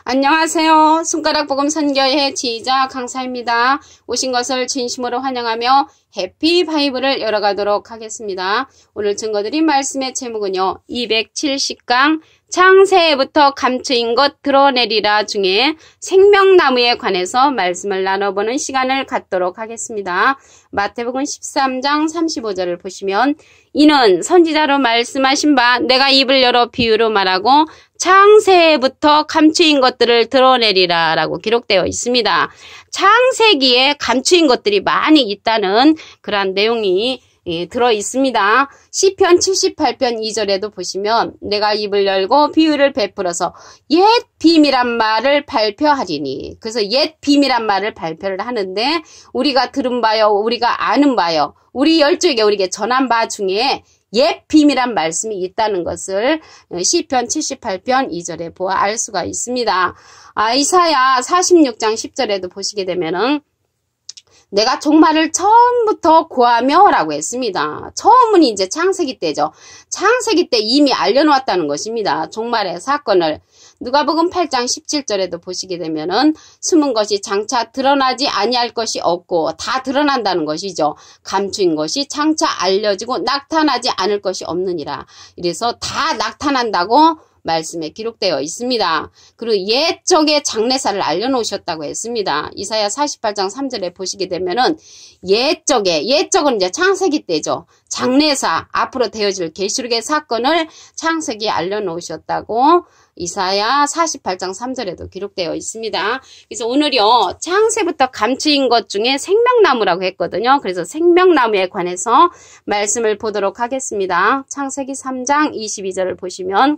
안녕하세요. 손가락 복음 선교의 지휘자 강사입니다. 오신 것을 진심으로 환영하며 해피 바이블을 열어가도록 하겠습니다. 오늘 증거드린 말씀의 제목은요. 270강 창세부터 감추인 것 드러내리라 중에 생명나무에 관해서 말씀을 나눠보는 시간을 갖도록 하겠습니다. 마태복음 13장 35절을 보시면 이는 선지자로 말씀하신 바 내가 입을 열어 비유로 말하고 창세부터 감추인 것들을 드러내리라 라고 기록되어 있습니다. 창세기에 감추인 것들이 많이 있다는 그러한 내용이 들어 있습니다. 시편 78편 2절에도 보시면 내가 입을 열고 비유를 베풀어서 옛 비밀한 말을 발표하리니. 그래서 옛 비밀한 말을 발표를 하는데 우리가 들은 바요, 우리가 아는 바요, 우리 열조에게 우리에게 전한 바 중에 옛 비밀한 말씀이 있다는 것을 시편 78편 2절에 보아 알 수가 있습니다. 이사야 46장 10절에도 보시게 되면은 내가 종말을 처음부터 고하며 라고 했습니다. 처음은 이제 창세기 때죠. 창세기 때 이미 알려놓았다는 것입니다. 종말의 사건을. 누가복음 8장 17절에도 보시게 되면은 숨은 것이 장차 드러나지 아니할 것이 없고 다 드러난다는 것이죠. 감추인 것이 장차 알려지고 나타나지 않을 것이 없느니라. 이래서 다 나타난다고 말씀에 기록되어 있습니다. 그리고 옛적의 장래사를 알려놓으셨다고 했습니다. 이사야 48장 3절에 보시게 되면은 옛적은 이제 창세기 때죠. 장래사, 앞으로 되어질 계시록의 사건을 창세기에 알려놓으셨다고 이사야 48장 3절에도 기록되어 있습니다. 그래서 오늘요, 창세부터 감추인 것 중에 생명나무라고 했거든요. 그래서 생명나무에 관해서 말씀을 보도록 하겠습니다. 창세기 3장 22절을 보시면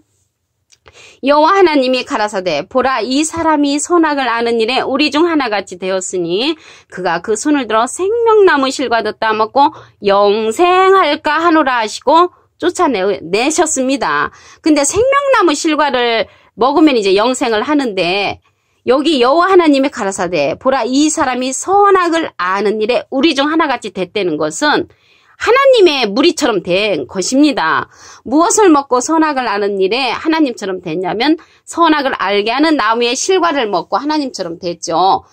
여호와 하나님이 가라사대 보라 이 사람이 선악을 아는 일에 우리 중 하나같이 되었으니 그가 그 손을 들어 생명나무 실과도 따먹고 영생할까 하노라 하시고 쫓아내셨습니다. 근데 생명나무 실과를 먹으면 이제 영생을 하는데 여기 여호와 하나님이 가라사대 보라 이 사람이 선악을 아는 일에 우리 중 하나같이 됐다는 것은 하나님의 무리처럼 된 것입니다. 무엇을 먹고 선악을 아는 일에 하나님처럼 됐냐면 선악을 알게 하는 나무의 실과를 먹고 하나님처럼 됐죠.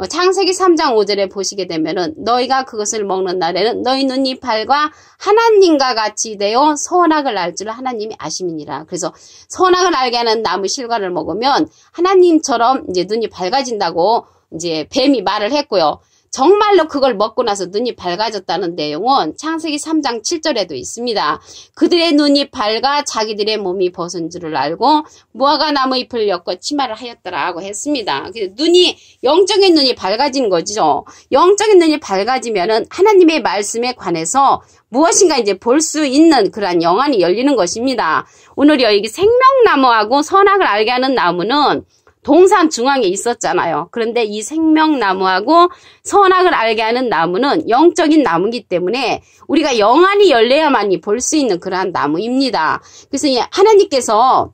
창세기 3장 5절에 보시게 되면은 너희가 그것을 먹는 날에는 너희 눈이 밝아 하나님과 같이 되어 선악을 알 줄 하나님이 아심이니라. 그래서 선악을 알게 하는 나무 실과를 먹으면 하나님처럼 이제 눈이 밝아진다고 이제 뱀이 말을 했고요. 정말로 그걸 먹고 나서 눈이 밝아졌다는 내용은 창세기 3장 7절에도 있습니다. 그들의 눈이 밝아 자기들의 몸이 벗은 줄을 알고 무화과 나무 잎을 엮어 치마를 하였더라고 했습니다. 눈이 영적인 눈이 밝아진 거죠. 영적인 눈이 밝아지면은 하나님의 말씀에 관해서 무엇인가 이제 볼 수 있는 그러한 영안이 열리는 것입니다. 오늘 여기 생명나무하고 선악을 알게 하는 나무는 동산 중앙에 있었잖아요. 그런데 이 생명나무하고 선악을 알게 하는 나무는 영적인 나무이기 때문에 우리가 영안이 열려야만이 볼 수 있는 그러한 나무입니다. 그래서 하나님께서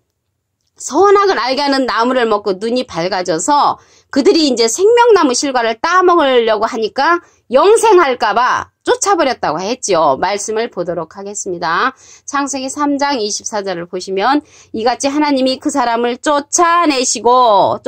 선악을 알게 하는 나무를 먹고 눈이 밝아져서 그들이 이제 생명나무 실과를 따먹으려고 하니까 영생할까봐 쫓아버렸다고 했죠. 말씀을 보도록 하겠습니다. 창세기 3장 24절을 보시면 이같이 하나님이 그 사람을 쫓아내시고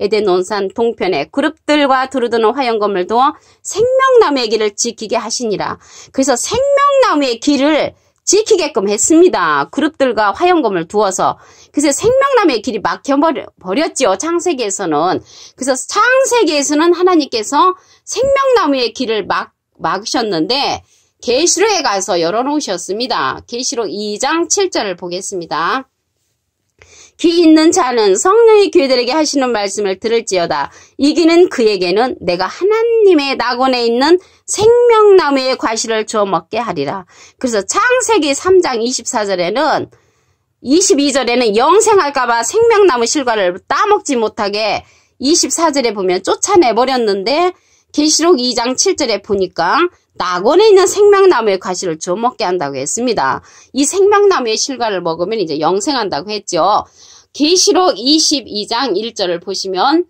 에덴 논산 동편에 그룹들과 두루두는 화영검을 두어 생명나무의 길을 지키게 하시니라. 그래서 생명나무의 길을 지키게끔 했습니다. 그룹들과 화영검을 두어서. 그래서 생명나무의 길이 막혀버렸죠. 창세기에서는. 그래서 창세기에서는 하나님께서 생명나무의 길을 막으셨는데 계시록에 가서 열어놓으셨습니다. 계시록 2장 7절을 보겠습니다. 귀 있는 자는 성령이 교회들에게 하시는 말씀을 들을지어다. 이기는 그에게는 내가 하나님의 낙원에 있는 생명나무의 과실을 주어 먹게 하리라. 그래서 창세기 3장 24절에는 22절에는 영생할까봐 생명나무 실과를 따먹지 못하게 24절에 보면 쫓아내버렸는데 계시록 2장 7절에 보니까 낙원에 있는 생명나무의 과실을 주워 먹게 한다고 했습니다. 이 생명나무의 실과를 먹으면 이제 영생한다고 했죠. 계시록 22장 1절을 보시면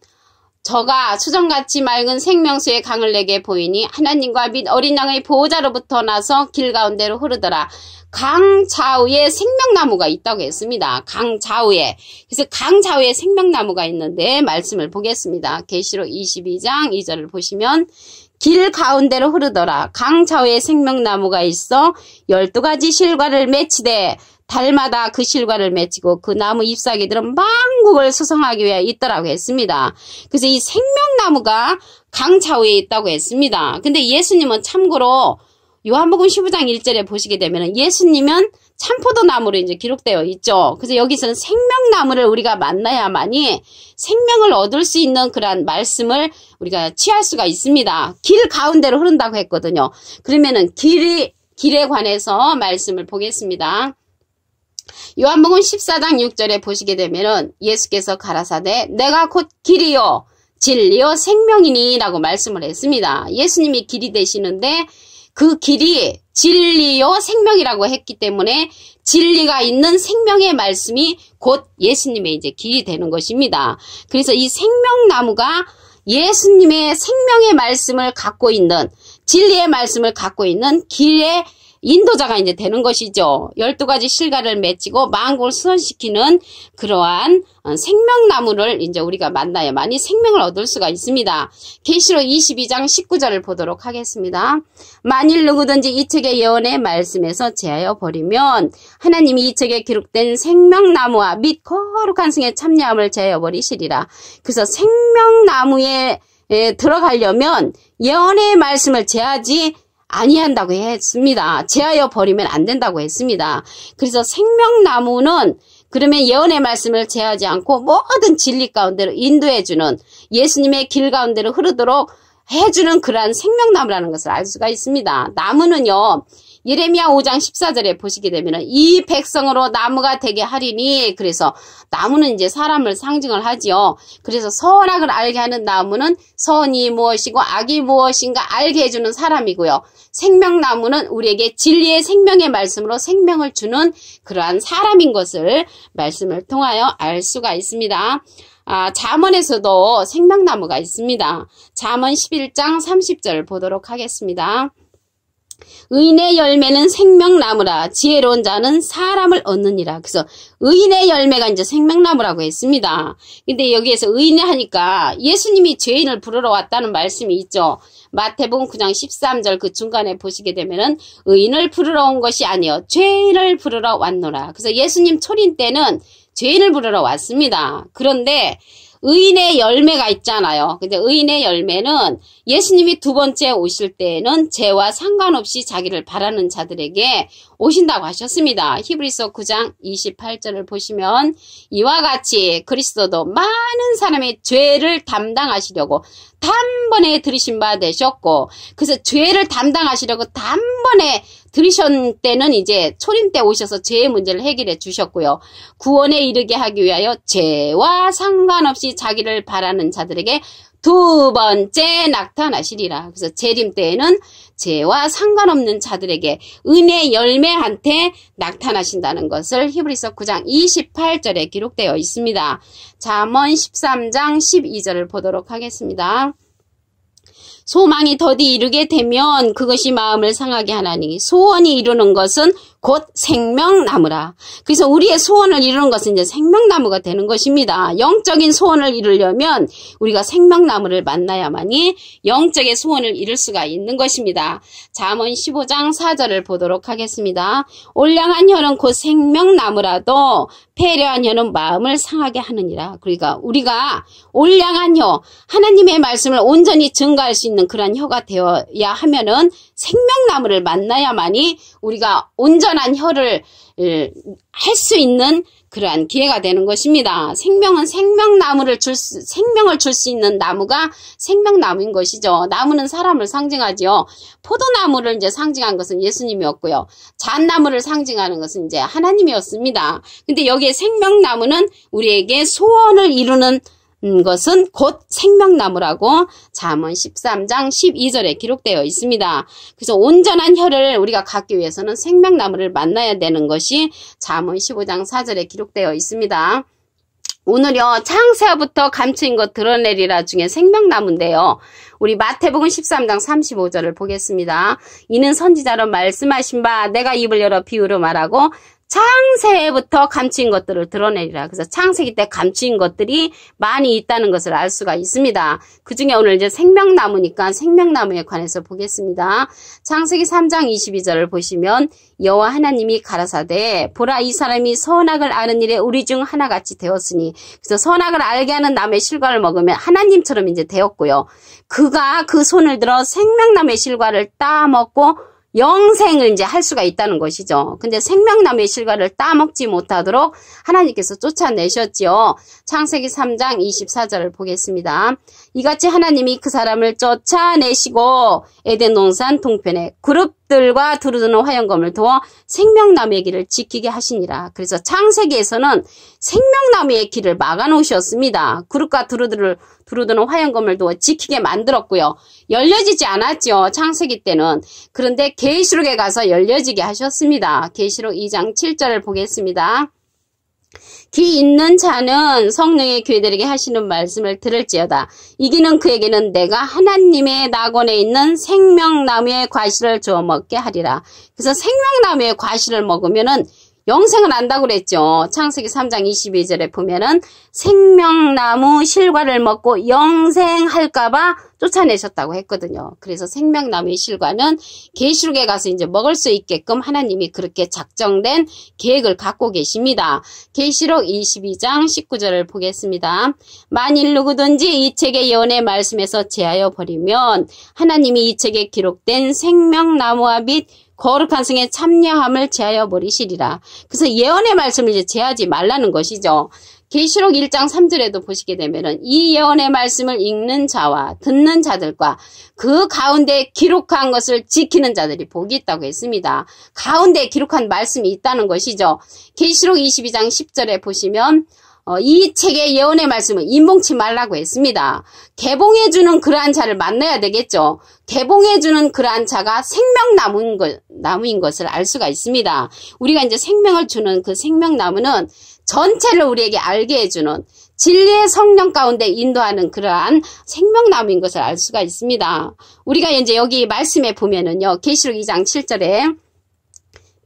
저가 수정같이 맑은 생명수의 강을 내게 보이니 하나님과 및 어린 양의 보호자로부터 나서 길 가운데로 흐르더라. 강 좌우에 생명나무가 있다고 했습니다. 강 좌우에. 그래서 강 좌우에 생명나무가 있는데 말씀을 보겠습니다. 계시록 22장 2절을 보시면 길 가운데로 흐르더라. 강 좌우에 생명나무가 있어 12가지 실과를 맺히되 달마다 그 실과를 맺히고 그 나무 잎사귀들은 만국을 수성하기 위해 있더라고 했습니다. 그래서 이 생명나무가 강 좌우에 있다고 했습니다. 근데 예수님은 참고로 요한복음 15장 1절에 보시게 되면 예수님은 참포도나무로 이제 기록되어 있죠. 그래서 여기서는 생명나무를 우리가 만나야만이 생명을 얻을 수 있는 그러한 말씀을 우리가 취할 수가 있습니다. 길 가운데로 흐른다고 했거든요. 그러면은 길에 관해서 말씀을 보겠습니다. 요한복음 14장 6절에 보시게 되면은 예수께서 가라사대 내가 곧 길이요 진리요 생명이니 라고 말씀을 했습니다. 예수님이 길이 되시는데 그 길이 진리요 생명이라고 했기 때문에 진리가 있는 생명의 말씀이 곧 예수님의 이제 길이 되는 것입니다. 그래서 이 생명나무가 예수님의 생명의 말씀을 갖고 있는 진리의 말씀을 갖고 있는 길의 인도자가 이제 되는 것이죠. 12가지 실과를 맺히고 만국을 수선시키는 그러한 생명나무를 이제 우리가 만나야만이 생명을 얻을 수가 있습니다. 계시록 22장 19절을 보도록 하겠습니다. 만일 누구든지 이 책의 예언의 말씀에서 제하여 버리면 하나님이 이 책에 기록된 생명나무와 및 거룩한 성의 참여함을 제하여 버리시리라. 그래서 생명나무에 들어가려면 예언의 말씀을 제하지 아니한다고 했습니다. 제하여 버리면 안 된다고 했습니다. 그래서 생명나무는 그러면 예언의 말씀을 제하지 않고 모든 진리 가운데로 인도해주는 예수님의 길 가운데로 흐르도록 해주는 그러한 생명나무라는 것을 알 수가 있습니다. 나무는요. 예레미야 5장 14절에 보시게 되면 이 백성으로 나무가 되게 하리니 그래서 나무는 이제 사람을 상징을 하지요. 그래서 선악을 알게 하는 나무는 선이 무엇이고 악이 무엇인가 알게 해주는 사람이고요. 생명나무는 우리에게 진리의 생명의 말씀으로 생명을 주는 그러한 사람인 것을 말씀을 통하여 알 수가 있습니다. 잠언에서도 생명나무가 있습니다. 잠언 11장 30절 보도록 하겠습니다. 의인의 열매는 생명나무라 지혜로운 자는 사람을 얻느니라. 그래서 의인의 열매가 이제 생명나무라고 했습니다. 근데 여기에서 의인이 하니까 예수님이 죄인을 부르러 왔다는 말씀이 있죠. 마태복음 9장 13절 그 중간에 보시게 되면은 의인을 부르러 온 것이 아니요 죄인을 부르러 왔노라. 그래서 예수님 초림 때는 죄인을 부르러 왔습니다. 그런데 의인의 열매가 있잖아요. 근데 의인의 열매는 예수님이 두 번째 오실 때에는 죄와 상관없이 자기를 바라는 자들에게 오신다고 하셨습니다. 히브리서 9장 28절을 보시면 이와 같이 그리스도도 많은 사람의 죄를 담당하시려고 단번에 들으신 바 되셨고 그래서 죄를 담당하시려고 단번에 들으신 때는 이제 초림 때 오셔서 죄의 문제를 해결해 주셨고요. 구원에 이르게 하기 위하여 죄와 상관없이 자기를 바라는 자들에게 두 번째 나타나시리라. 그래서 재림 때에는 죄와 상관없는 자들에게 은혜 열매한테 나타나신다는 것을 히브리서 9장 28절에 기록되어 있습니다. 잠언 13장 12절을 보도록 하겠습니다. 소망이 더디 이르게 되면 그것이 마음을 상하게 하나니 소원이 이루는 것은 곧 생명나무라. 그래서 우리의 소원을 이루는 것은 이제 생명나무가 되는 것입니다. 영적인 소원을 이루려면 우리가 생명나무를 만나야만이 영적의 소원을 이룰 수가 있는 것입니다. 잠언 15장 4절을 보도록 하겠습니다. 올량한 혀는 곧 생명나무라도 패려한 혀는 마음을 상하게 하느니라. 그러니까 우리가 올량한 혀, 하나님의 말씀을 온전히 증거할 수 있는 그런 혀가 되어야 하면은 생명나무를 만나야만이 우리가 온전한 혀를 할 수 있는 그러한 기회가 되는 것입니다. 생명은 생명을 줄 수 있는 나무가 생명나무인 것이죠. 나무는 사람을 상징하지요. 포도나무를 이제 상징한 것은 예수님이었고요. 잣나무를 상징하는 것은 이제 하나님이었습니다. 근데 여기에 생명나무는 우리에게 소원을 이루는 것은 곧 생명나무라고 잠언 13장 12절에 기록되어 있습니다. 그래서 온전한 혀를 우리가 갖기 위해서는 생명나무를 만나야 되는 것이 잠언 15장 4절에 기록되어 있습니다. 오늘요 창세부터 감추인 것 드러내리라 중에 생명나무인데요. 우리 마태복음 13장 35절을 보겠습니다. 이는 선지자로 말씀하신 바 내가 입을 열어 비유로 말하고 창세부터 감추인 것들을 드러내리라. 그래서 창세기 때 감추인 것들이 많이 있다는 것을 알 수가 있습니다. 그 중에 오늘 이제 생명나무니까 생명나무에 관해서 보겠습니다. 창세기 3장 22절을 보시면 여호와 하나님이 가라사대 보라 이 사람이 선악을 아는 일에 우리 중 하나같이 되었으니 그래서 선악을 알게 하는 나무의 실과를 먹으면 하나님처럼 이제 되었고요. 그가 그 손을 들어 생명나무의 실과를 따먹고 영생을 이제 할 수가 있다는 것이죠. 근데 생명나무의 실과를 따먹지 못하도록 하나님께서 쫓아내셨지요. 창세기 3장 24절을 보겠습니다. 이같이 하나님이 그 사람을 쫓아내시고 에덴 동산 동편에 그룹들과 두루두는 화영검을 두어 생명나무의 길을 지키게 하시니라. 그래서 창세기에서는 생명나무의 길을 막아놓으셨습니다. 그룹과 두루두는 화영검을 두어 지키게 만들었고요. 열려지지 않았죠. 창세기 때는. 그런데 계시록에 가서 열려지게 하셨습니다. 계시록 2장 7절을 보겠습니다. 기 있는 자는 성령의 교회들에게 하시는 말씀을 들을지어다. 이기는 그에게는 내가 하나님의 낙원에 있는 생명나무의 과실을 주어 먹게 하리라. 그래서 생명나무의 과실을 먹으면은 영생을 안다고 그랬죠. 창세기 3장 22절에 보면은 생명나무 실과를 먹고 영생할까봐 쫓아내셨다고 했거든요. 그래서 생명나무의 실과는 계시록에 가서 이제 먹을 수 있게끔 하나님이 그렇게 작정된 계획을 갖고 계십니다. 계시록 22장 19절을 보겠습니다. 만일 누구든지 이 책의 예언의 말씀에서 제하여 버리면 하나님이 이 책에 기록된 생명나무와 및 거룩한 성에 참여함을 제하여 버리시리라. 그래서 예언의 말씀을 이제 제하지 말라는 것이죠. 계시록 1장 3절에도 보시게 되면은 이 예언의 말씀을 읽는 자와 듣는 자들과 그 가운데 기록한 것을 지키는 자들이 복이 있다고 했습니다. 가운데 기록한 말씀이 있다는 것이죠. 계시록 22장 10절에 보시면 이 책의 예언의 말씀을 인봉치 말라고 했습니다. 개봉해주는 그러한 자를 만나야 되겠죠. 개봉해주는 그러한 자가 생명나무인 것을 알 수가 있습니다. 우리가 이제 생명을 주는 그 생명나무는 전체를 우리에게 알게 해주는 진리의 성령 가운데 인도하는 그러한 생명나무인 것을 알 수가 있습니다. 우리가 이제 여기 말씀에 보면은요, 계시록 2장 7절에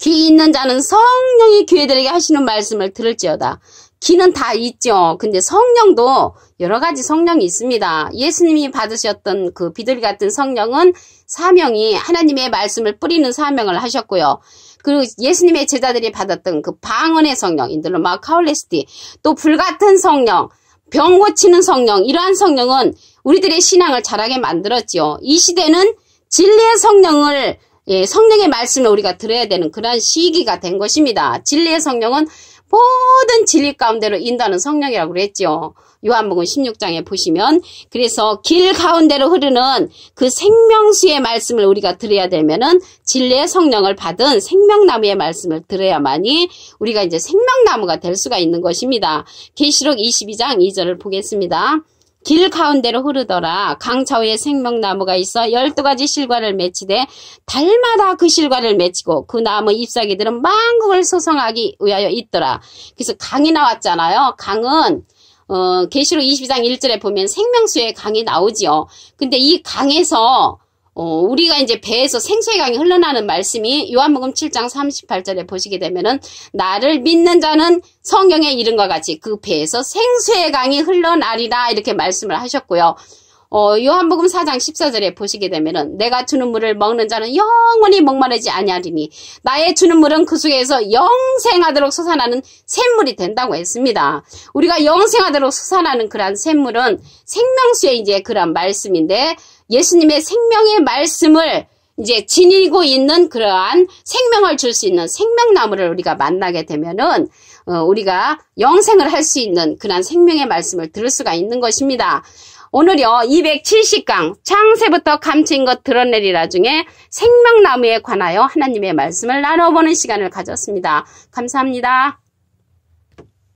귀 있는 자는 성령이 교회들에게 하시는 말씀을 들을지어다. 귀는 다 있죠. 근데 성령도 여러 가지 성령이 있습니다. 예수님이 받으셨던 그 비둘기 같은 성령은 사명이 하나님의 말씀을 뿌리는 사명을 하셨고요. 그리고 예수님의 제자들이 받았던 그 방언의 성령, 인들로마 카울레스티, 또 불같은 성령, 병 고치는 성령, 이러한 성령은 우리들의 신앙을 자라게 만들었지요. 이 시대는 진리의 성령을, 성령의 말씀을 우리가 들어야 되는 그런 시기가 된 것입니다. 진리의 성령은 모든 진리 가운데로 인도하는 성령이라고 그랬죠. 요한복음 16장에 보시면 그래서 길 가운데로 흐르는 그 생명수의 말씀을 우리가 들어야 되면은 진리의 성령을 받은 생명나무의 말씀을 들어야만이 우리가 이제 생명나무가 될 수가 있는 것입니다. 계시록 22장 2절을 보겠습니다. 길 가운데로 흐르더라. 강 좌우에 생명나무가 있어 12가지 실과를 맺히되 달마다 그 실과를 맺히고 그 나무 잎사귀들은 만국을 소성하기 위하여 있더라. 그래서 강이 나왔잖아요. 강은 계시록 22장 1절에 보면 생명수의 강이 나오지요. 근데 이 강에서 우리가 이제 배에서 생수의 강이 흘러나는 말씀이 요한복음 7장 38절에 보시게 되면은 나를 믿는 자는 성경에 이른과 같이 그 배에서 생수의 강이 흘러나리라 이렇게 말씀을 하셨고요. 요한복음 4장 14절에 보시게 되면은 내가 주는 물을 먹는 자는 영원히 목마르지 아니하리니 나의 주는 물은 그 속에서 영생하도록 솟아나는 샘물이 된다고 했습니다. 우리가 영생하도록 솟아나는 그러한 샘물은 생명수의 이제 그러한 말씀인데 예수님의 생명의 말씀을 이제 지니고 있는 그러한 생명을 줄 수 있는 생명나무를 우리가 만나게 되면은 우리가 영생을 할 수 있는 그러한 생명의 말씀을 들을 수가 있는 것입니다. 오늘요 270강 창세부터 감추인 것 드러내리라 중에 생명나무에 관하여 하나님의 말씀을 나눠보는 시간을 가졌습니다. 감사합니다.